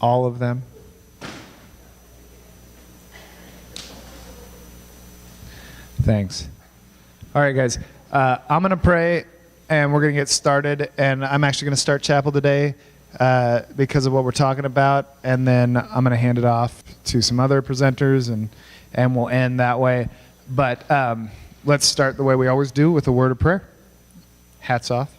all of them? Thanks. All right, guys. I'm going to pray, and we're going to get started. And I'm actually going to start chapel today because of what we're talking about. And then I'm going to hand it off to some other presenters, and we'll end that way. But let's start the way we always do, with a word of prayer. Hats off.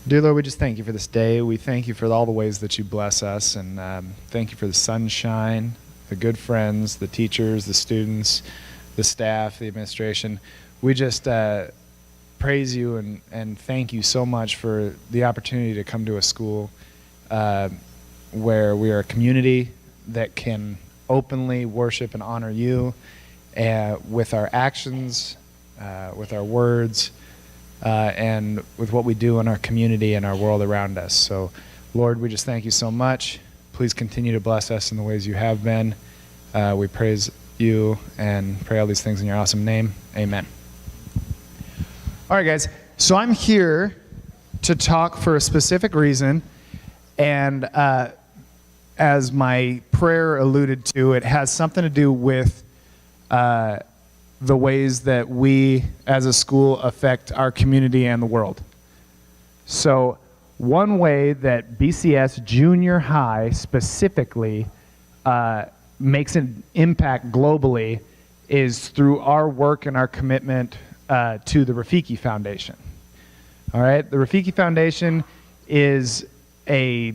Dear Lord, we just thank you for this day. We thank you for all the ways that you bless us, and thank you for the sunshine, the good friends, the teachers, the students, the staff, the administration. We just praise you and thank you so much for the opportunity to come to a school where we are a community that can openly worship and honor you with our actions, with our words, and with what we do in our community and our world around us. So, Lord, we just thank you so much. Please continue to bless us in the ways you have been. We praise you and pray all these things in your awesome name. Amen. All right, guys. So I'm here to talk for a specific reason, and as my prayer alluded to, it has something to do with the ways that we as a school affect our community and the world. So one way that BCS Junior High specifically makes an impact globally is through our work and our commitment to the Rafiki Foundation. All right, the Rafiki Foundation is a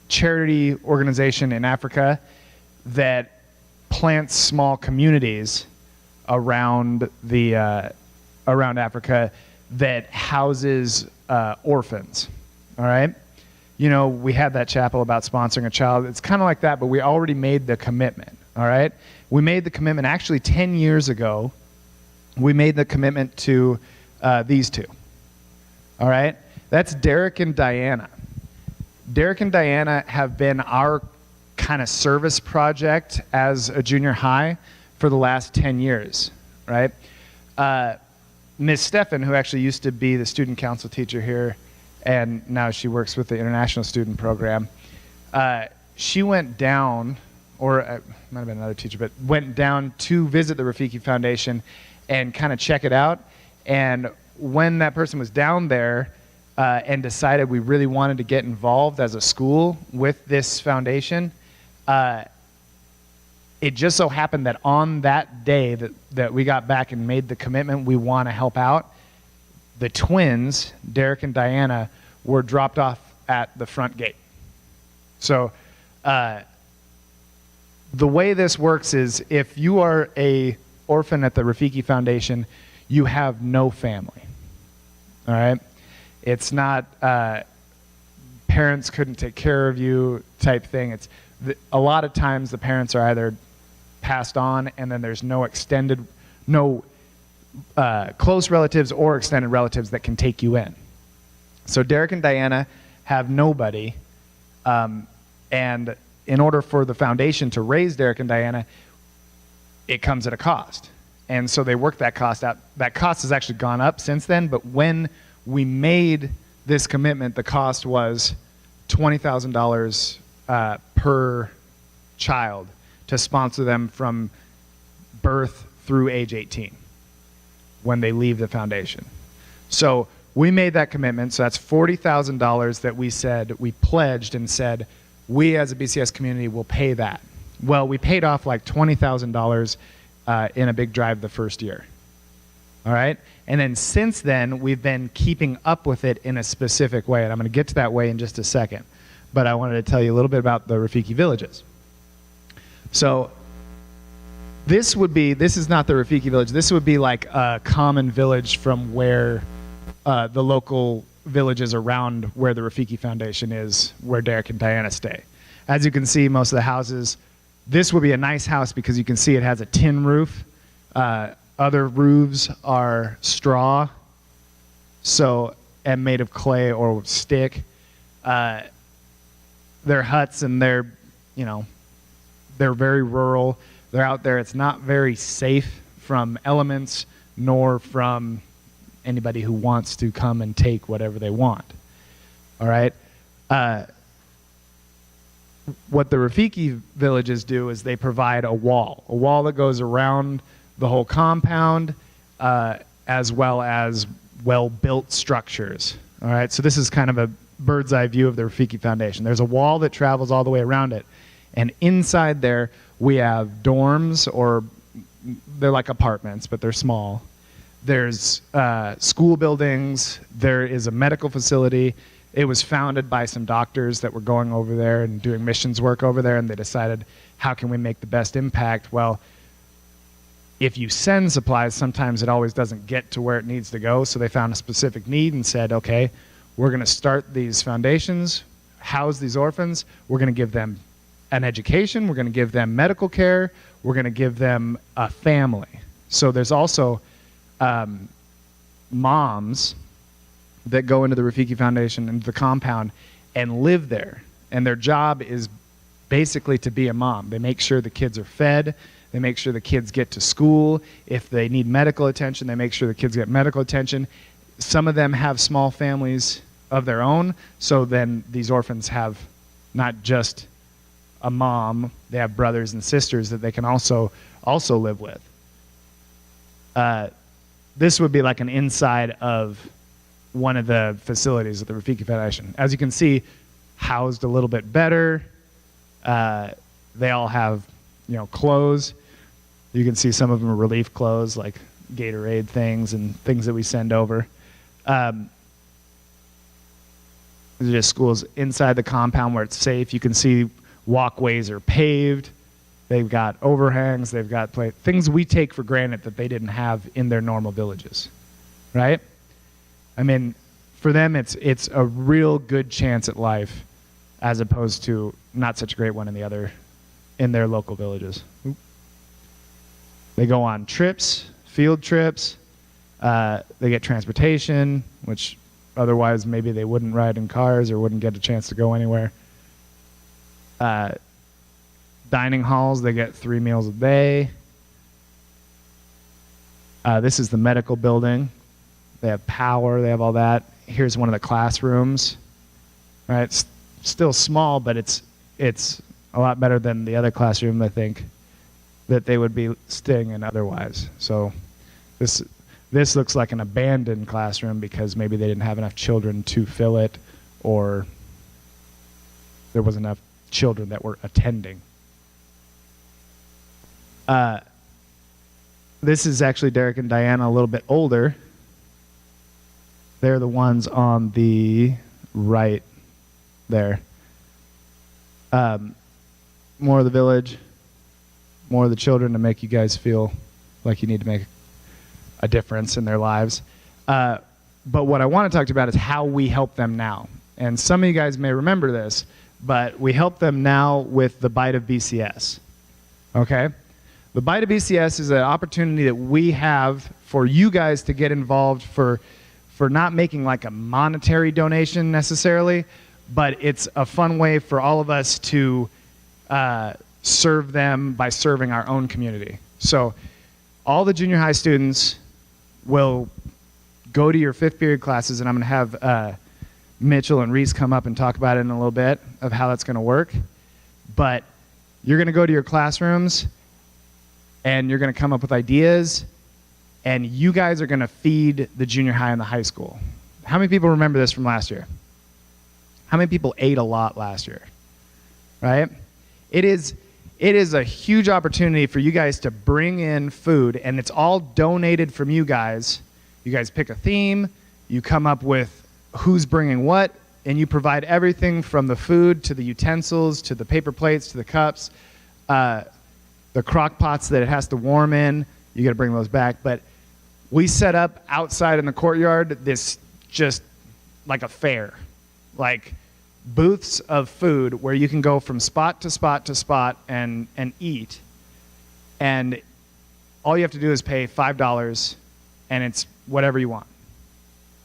charity organization in Africa that plants small communities around Africa that houses orphans. All right, you know, we had that chapel about sponsoring a child. It's kind of like that, but we already made the commitment. All right, we made the commitment actually 10 years ago. We made the commitment to these two. All right, that's Derek and Diana. Derek and Diana have been our kind of service project as a junior high for the last 10 years, right? Ms. Stefan, who actually used to be the student council teacher here, and now she works with the international student program, she went down, or might have been another teacher, but went down to visit the Rafiki Foundation and kind of check it out. And when that person was down there and decided we really wanted to get involved as a school with this foundation, it just so happened that on that day that we got back and made the commitment we want to help out, the twins, Derek and Diana, were dropped off at the front gate. So the way this works is if you are a orphan at the Rafiki Foundation, you have no family. All right? It's not parents couldn't take care of you type thing. It's a lot of times the parents are either passed on, and then there's no close relatives or extended relatives that can take you in. So Derek and Diana have nobody, and in order for the foundation to raise Derek and Diana, it comes at a cost. And so they work that cost out. That cost has actually gone up since then, but when we made this commitment, the cost was $20,000 per child to sponsor them from birth through age 18 when they leave the foundation. So we made that commitment. So that's $40,000 that we pledged and said, we as a BCS community will pay that. Well, we paid off like $20,000 in a big drive the first year. All right? And then since then, we've been keeping up with it in a specific way. And I'm going to get to that way in just a second. But I wanted to tell you a little bit about the Rafiki villages. So this is not the Rafiki village. This would be like a common village from where the local villages around where the Rafiki Foundation is, where Derek and Diana stay. As you can see, most of the houses, this would be a nice house because you can see it has a tin roof. Other roofs are straw, and made of clay or stick. They're huts, and they're, they're very rural. They're out there. It's not very safe from elements nor from anybody who wants to come and take whatever they want. All right? What the Rafiki villages do is they provide a wall that goes around the whole compound, as well as well-built structures. All right? So this is kind of a bird's eye view of the Rafiki Foundation. There's a wall that travels all the way around it. And inside there, we have dorms, or they're like apartments, but they're small. There's school buildings. There is a medical facility. It was founded by some doctors that were going over there and doing missions work over there, and they decided, how can we make the best impact? Well, if you send supplies, sometimes it always doesn't get to where it needs to go, so they found a specific need and said, okay, we're going to start these foundations, house these orphans, we're going to give them an education, we're going to give them medical care, we're going to give them a family. So there's also moms that go into the Rafiki Foundation, into the compound, and live there. And their job is basically to be a mom. They make sure the kids are fed, they make sure the kids get to school. If they need medical attention, they make sure the kids get medical attention. Some of them have small families of their own, so then these orphans have not just a mom, they have brothers and sisters that they can also live with. This would be like an inside of one of the facilities at the Rafiki Foundation. As you can see, housed a little bit better. They all have, clothes. You can see some of them are relief clothes, like Gatorade things and things that we send over. These are just schools inside the compound where it's safe. You can see walkways are paved. They've got overhangs. They've got things we take for granted that they didn't have in their normal villages, right? I mean, for them, it's a real good chance at life, as opposed to not such a great one in their local villages. Oop. They go on trips, field trips. They get transportation, which otherwise maybe they wouldn't ride in cars or wouldn't get a chance to go anywhere. Dining halls, they get 3 meals a day. This is the medical building. They have power, they have all that. Here's one of the classrooms. Right? It's still small, but it's a lot better than the other classroom, I think, that they would be staying in otherwise. So this looks like an abandoned classroom because maybe they didn't have enough children to fill it, or there wasn't enough children that were attending. This is actually Derek and Diana, a little bit older. They're the ones on the right there. More of the village, more of the children to make you guys feel like you need to make a difference in their lives. But what I want to talk about is how we help them now. And some of you guys may remember this, but we help them now with the Bite of BCS. Okay? The Bite of BCS is an opportunity that we have for you guys to get involved for not making like a monetary donation necessarily, but it's a fun way for all of us to serve them by serving our own community. So all the junior high students will go to your 5th period classes, and I'm going to have Mitchell and Reese come up and talk about it in a little bit of how that's going to work. But you're going to go to your classrooms, and you're going to come up with ideas, and you guys are going to feed the junior high and the high school. How many people remember this from last year? How many people ate a lot last year? Right? It is a huge opportunity for you guys to bring in food, and it's all donated from you guys. You guys pick a theme, you come up with who's bringing what, and you provide everything from the food to the utensils to the paper plates to the cups, the crock pots that it has to warm in. You got to bring those back. But we set up outside in the courtyard this just like a fair, like booths of food where you can go from spot to spot to spot and eat. And all you have to do is pay $5, and it's whatever you want.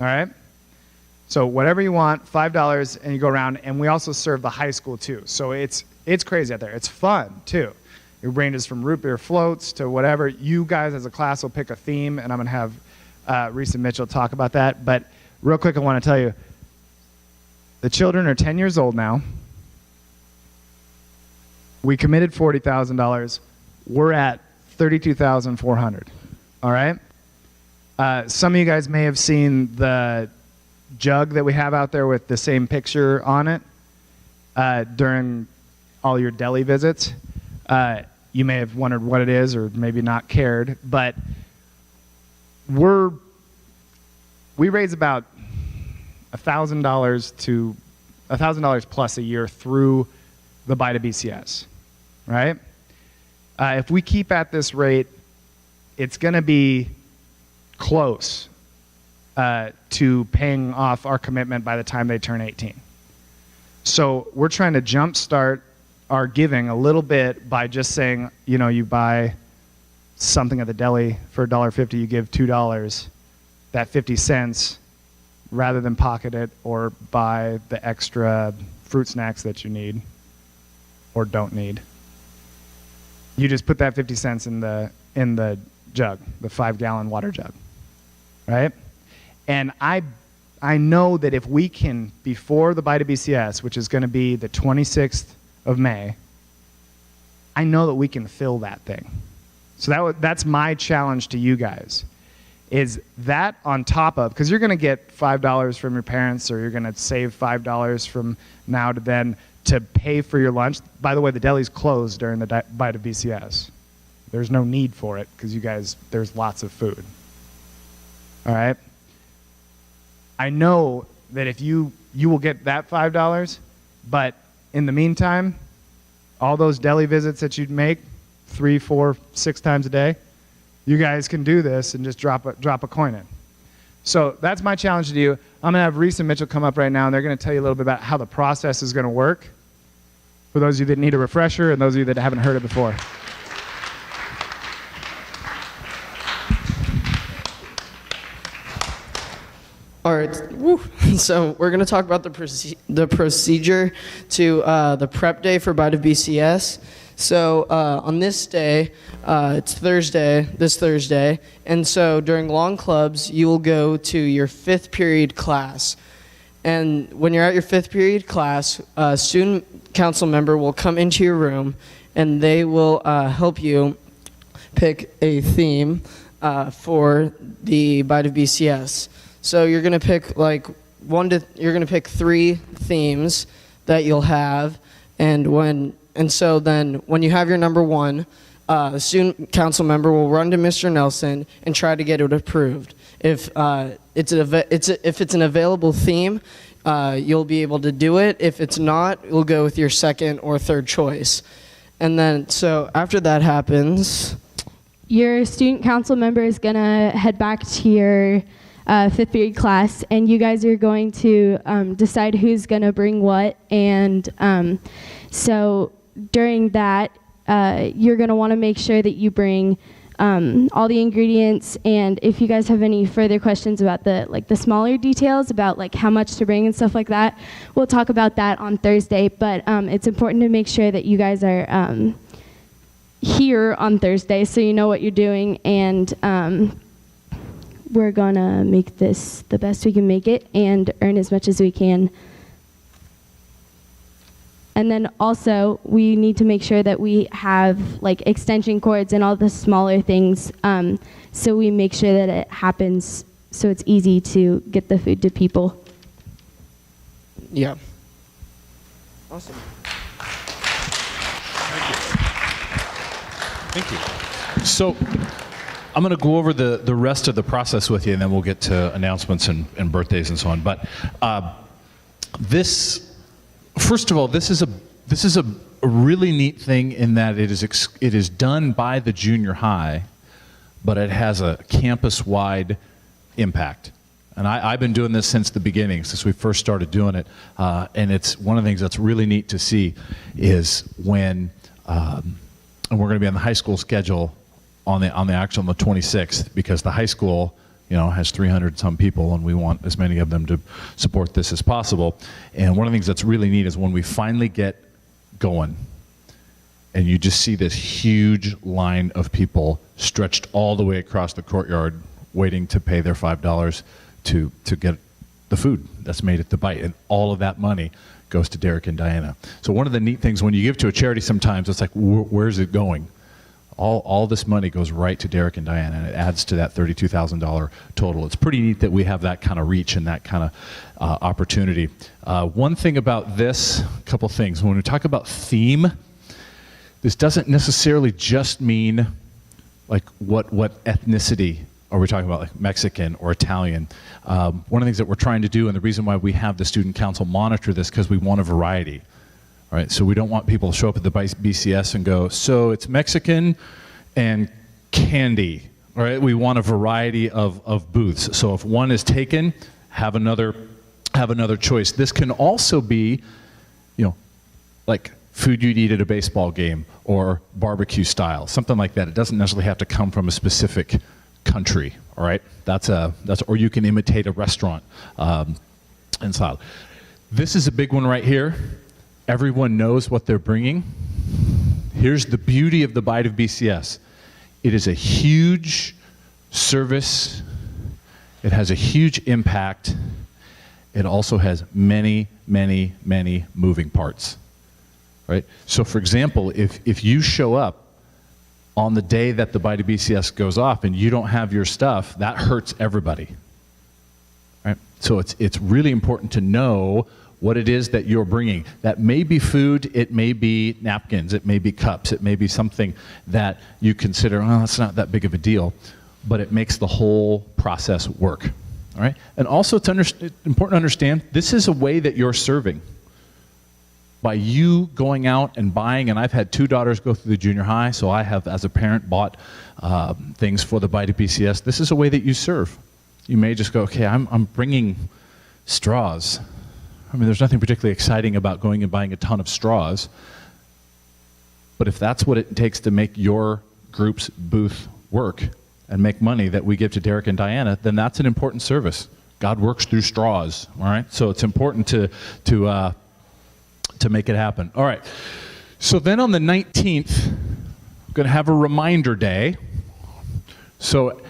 All right? So whatever you want, $5, and you go around. And we also serve the high school too. So it's crazy out there. It's fun too. It ranges from root beer floats to whatever. You guys as a class will pick a theme, and I'm going to have Reese and Mitchell talk about that. But real quick, I want to tell you, the children are 10 years old now. We committed $40,000. We're at $32,400. All right? Some of you guys may have seen the jug that we have out there with the same picture on it during all your deli visits. You may have wondered what it is or maybe not cared, but we raise about $1,000 to $1,000 plus a year through the Buy to BCS, right? If we keep at this rate, it's going to be close to paying off our commitment by the time they turn 18. So we're trying to jumpstart our giving a little bit by just saying, you know, you buy something at the deli for $1.50, you give $2, that 50 cents, rather than pocket it or buy the extra fruit snacks that you need or don't need. You just put that 50 cents in the jug, the 5-gallon water jug, right? And I know that if we can, before the Buy to BCS, which is going to be the 26th of May, I know that we can fill that thing. So that's my challenge to you guys, is that on top of, because you're going to get $5 from your parents, or you're going to save $5 from now to then to pay for your lunch. By the way, the deli's closed during the Buy to BCS. There's no need for it because you guys, there's lots of food. All right? I know that if you will get that $5, but in the meantime, all those deli visits that you'd make 3, 4, 6 times a day, you guys can do this and just drop a coin in. So that's my challenge to you. I'm going to have Reese and Mitchell come up right now, and they're going to tell you a little bit about how the process is going to work for those of you that need a refresher and those of you that haven't heard it before. All right, woo. So we're going to talk about the procedure to the prep day for Buy to BCS. So on this day, it's this Thursday, and so during long clubs, you will go to your 5th period class. And when you're at your 5th period class, a student council member will come into your room, and they will help you pick a theme for the Buy to BCS. So you're gonna pick you're gonna pick 3 themes that you'll have, and so then when you have your number 1, the student council member will run to Mr. Nelson and try to get it approved. If it's an available theme, you'll be able to do it. If it's not, you'll go with your 2nd or 3rd choice. And then so after that happens, your student council member is gonna head back to your 5th period class, and you guys are going to decide who's going to bring what. And so during that, you're going to want to make sure that you bring all the ingredients. And if you guys have any further questions about the smaller details about how much to bring and stuff like that, we'll talk about that on Thursday. But it's important to make sure that you guys are here on Thursday so you know what you're doing. And we're gonna make this the best we can make it and earn as much as we can. And then also, we need to make sure that we have extension cords and all the smaller things, so we make sure that it happens so it's easy to get the food to people. Yeah. Awesome. Thank you. So I'm going to go over the rest of the process with you, and then we'll get to announcements and birthdays and so on. But first of all, this is a really neat thing in that it is done by the junior high, but it has a campus-wide impact. And I've been doing this since the beginning, since we first started doing it. And it's one of the things that's really neat to see is when, and we're going to be on the high school schedule on the 26th, because the high school, has 300 some people, and we want as many of them to support this as possible. And one of the things that's really neat is when we finally get going, and you just see this huge line of people stretched all the way across the courtyard waiting to pay their $5 to get the food that's made at the bite. And all of that money goes to Derek and Diana. So one of the neat things when you give to a charity sometimes, it's like, where's it going? All this money goes right to Derek and Diana, and it adds to that $32,000 total. It's pretty neat that we have that kind of reach and that kind of opportunity. One thing about this, a couple things. When we talk about theme, this doesn't necessarily just mean like what ethnicity are we talking about, like Mexican or Italian. One of the things that we're trying to do, and the reason why we have the student council monitor this, because we want a variety. All right, so we don't want people to show up at the BCS and go, so it's Mexican and candy. All right, we want a variety of booths. So if one is taken, have another choice. This can also be, like food you'd eat at a baseball game or barbecue style, something like that. It doesn't necessarily have to come from a specific country. All right, or you can imitate a restaurant and style. This is a big one right here. Everyone knows what they're bringing. Here's the beauty of the Bite of BCS. It is a huge service. It has a impact. impact. It also has many, many, many moving parts. Right? So for example, if you show up on the day that the Bite of BCS goes off and you don't have your stuff, that hurts everybody. Right? So it's really important to know what it is that you're bringing. That may be food, it may be napkins, it may be cups, it may be something that you consider, oh, it's not that big of a deal, but it makes the whole process work. All right? And also it's important to understand, this is a way that you're serving. By you going out and buying, and I've had 2 daughters go through the junior high, so I have, as a parent, bought things for the Bite of BCS. This is a way that you serve. You may just go, okay, I'm bringing straws. I mean, there's nothing particularly exciting about going and buying a ton of straws. But if that's what it takes to make your group's booth work and make money that we give to Derek and Diana, then that's an important service. God works through straws, all right? So it's important to make it happen. All right. So then on the 19th, I'm going to have a reminder day. So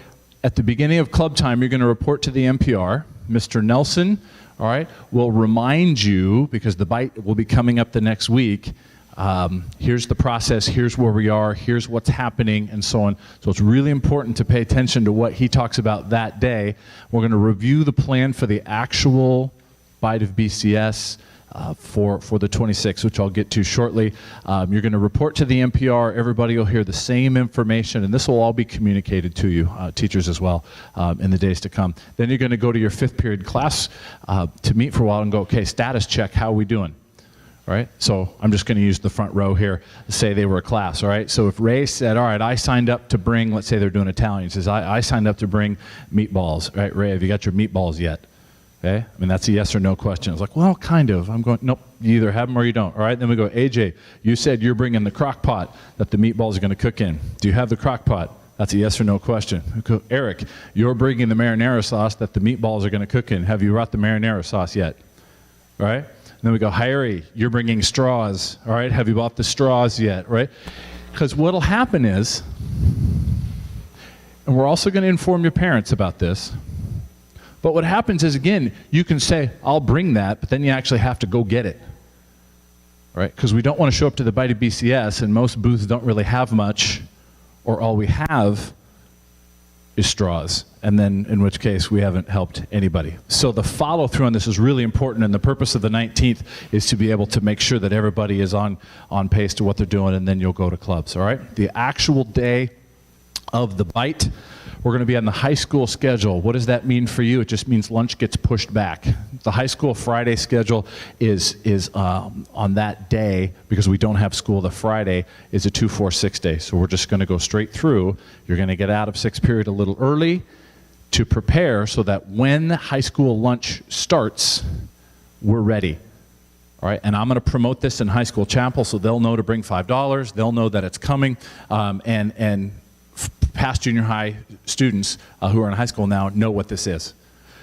at the beginning of club time, you're going to report to the NPR. Mr. Nelson, all right, will remind you, because the bite will be coming up the next week, here's the process, here's where we are, here's what's happening, and so on. So it's really important to pay attention to what he talks about that day. We're going to review the plan for the actual Bite of BCS for the 26th, which I'll get to shortly. You're going to report to the NPR. Everybody will hear the same information, and this will all be communicated to you, teachers as well, in the days to come. Then you're going to go to your 5th period class to meet for a while and go, okay, status check, how are we doing? All right, so I'm just going to use the front row here to say they were a class, all right? So if Ray said, all right, I signed up to bring, let's say they're doing Italian, he says, I signed up to bring meatballs, all right? Ray, have you got your meatballs yet? Okay, I mean, that's a yes or no question. It's like, well, kind of. I'm going, nope, you either have them or you don't. All right, then we go, AJ, you said you're bringing the crock pot that the meatballs are going to cook in. Do you have the crock pot? That's a yes or no question. We go, Eric, you're bringing the marinara sauce that the meatballs are going to cook in. Have you brought the marinara sauce yet? All right, and then we go, Harry, you're bringing straws. All right, have you bought the straws yet? Right, because what'll happen is, and we're also going to inform your parents about this, but what happens is, again, you can say, I'll bring that, but then you actually have to go get it. Right? Because we don't want to show up to the Bite of BCS, and most booths don't really have much, or all we have is straws. And then, in which case, we haven't helped anybody. So the follow-through on this is really important, and the purpose of the 19th is to be able to make sure that everybody is on pace to what they're doing, and then you'll go to clubs. All right? The actual day of the Bite, we're going to be on the high school schedule. What does that mean for you? It just means lunch gets pushed back. The high school Friday schedule is on that day, because we don't have school the Friday, is a 2-4-6 day. So we're just going to go straight through. You're going to get out of 6th period a little early to prepare so that when high school lunch starts, we're ready. All right, and I'm going to promote this in high school chapel, so they'll know to bring $5. They'll know that it's coming, and past junior high students who are in high school now know what this is.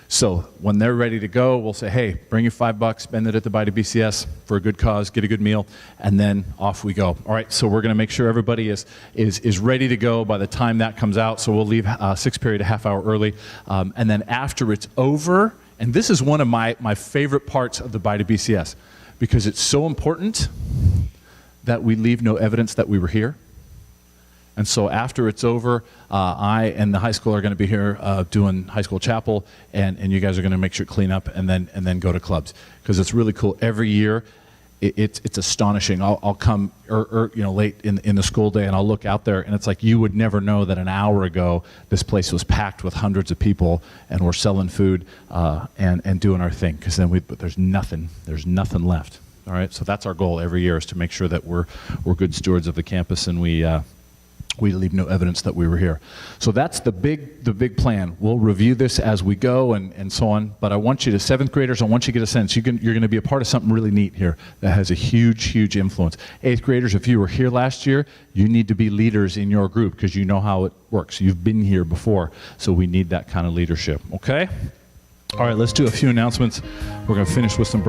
So when they're ready to go, we'll say, hey, bring your $5, spend it at the Bide BCS for a good cause, get a good meal, and then off we go. All right, so we're going to make sure everybody is ready to go by the time that comes out. So we'll leave sixth period a half hour early. And then after it's over, and this is one of my favorite parts of the Bide BCS, because it's so important that we leave no evidence that we were here. And so after it's over, I and the high school are going to be here doing high school chapel, and you guys are going to make sure to clean up and then go to clubs, because it's really cool. Every year, it's astonishing. I'll come late in the school day, and I'll look out there, and it's like you would never know that an hour ago this place was packed with hundreds of people, and we're selling food and doing our thing. Because then but there's nothing left. All right, so that's our goal every year, is to make sure that we're good stewards of the campus, and we leave no evidence that we were here. So that's the big plan. We'll review this as we go and so on. But I want you to, 7th graders, I want you to get a sense. You're going to be a part of something really neat here that has a huge influence. 8th graders, if you were here last year, you need to be leaders in your group, because you know how it works. You've been here before. So we need that kind of leadership. Okay? All right, let's do a few announcements. We're going to finish with some